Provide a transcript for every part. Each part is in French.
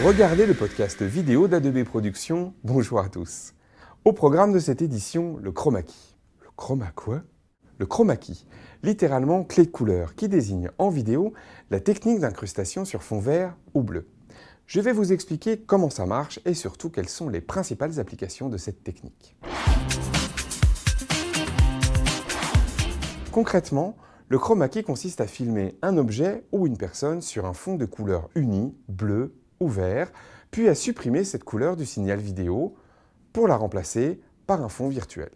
Vous regardez le podcast vidéo d'Adobe Productions. Bonjour à tous. Au programme de cette édition, le chroma key. Le chroma quoi? Le chroma key, littéralement clé de couleur, qui désigne en vidéo la technique d'incrustation sur fond vert ou bleu. Je vais vous expliquer comment ça marche et surtout quelles sont les principales applications de cette technique. Concrètement, le chroma key consiste à filmer un objet ou une personne sur un fond de couleur unie, bleu ou vert, puis à supprimer cette couleur du signal vidéo pour la remplacer par un fond virtuel.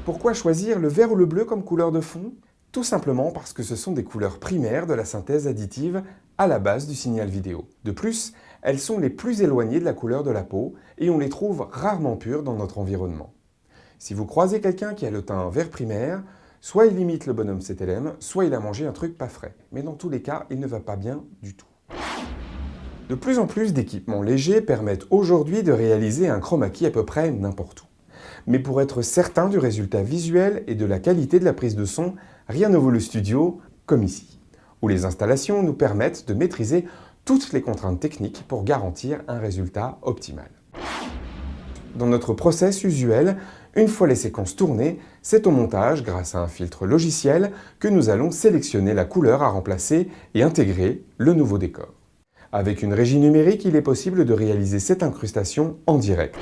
Pourquoi choisir le vert ou le bleu comme couleur de fond? Tout simplement parce que ce sont des couleurs primaires de la synthèse additive à la base du signal vidéo. De plus, elles sont les plus éloignées de la couleur de la peau et on les trouve rarement pures dans notre environnement. Si vous croisez quelqu'un qui a le teint vert primaire, soit il imite le bonhomme CTLM, soit il a mangé un truc pas frais. Mais dans tous les cas, il ne va pas bien du tout. De plus en plus d'équipements légers permettent aujourd'hui de réaliser un chroma key à peu près n'importe où. Mais pour être certain du résultat visuel et de la qualité de la prise de son, rien ne vaut le studio, comme ici, où les installations nous permettent de maîtriser toutes les contraintes techniques pour garantir un résultat optimal. Dans notre process usuel, une fois les séquences tournées, c'est au montage, grâce à un filtre logiciel, que nous allons sélectionner la couleur à remplacer et intégrer le nouveau décor. Avec une régie numérique, il est possible de réaliser cette incrustation en direct.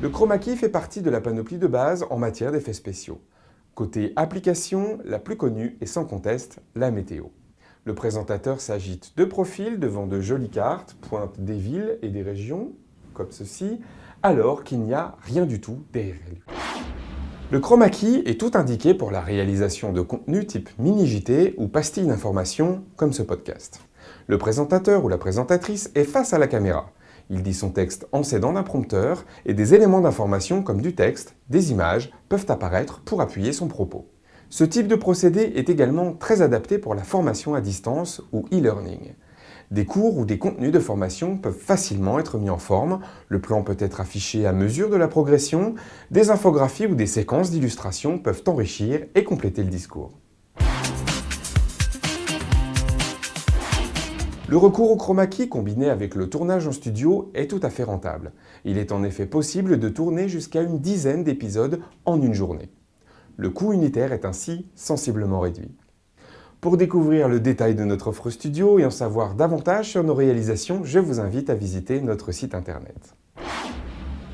Le chroma key fait partie de la panoplie de base en matière d'effets spéciaux. Côté application, la plus connue est sans conteste la météo. Le présentateur s'agite de profil devant de jolies cartes, pointe des villes et des régions, comme ceci, alors qu'il n'y a rien du tout derrière lui. Le chroma key est tout indiqué pour la réalisation de contenus type mini-JT ou pastilles d'informations comme ce podcast. Le présentateur ou la présentatrice est face à la caméra. Il dit son texte en s'aidant d'un prompteur et des éléments d'information comme du texte, des images peuvent apparaître pour appuyer son propos. Ce type de procédé est également très adapté pour la formation à distance ou e-learning. Des cours ou des contenus de formation peuvent facilement être mis en forme, le plan peut être affiché à mesure de la progression, des infographies ou des séquences d'illustrations peuvent enrichir et compléter le discours. Le recours au chroma key combiné avec le tournage en studio est tout à fait rentable. Il est en effet possible de tourner jusqu'à une dizaine d'épisodes en une journée. Le coût unitaire est ainsi sensiblement réduit. Pour découvrir le détail de notre offre studio et en savoir davantage sur nos réalisations, je vous invite à visiter notre site internet.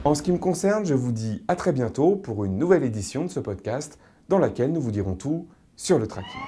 En ce qui me concerne, je vous dis à très bientôt pour une nouvelle édition de ce podcast dans laquelle nous vous dirons tout sur le tracking.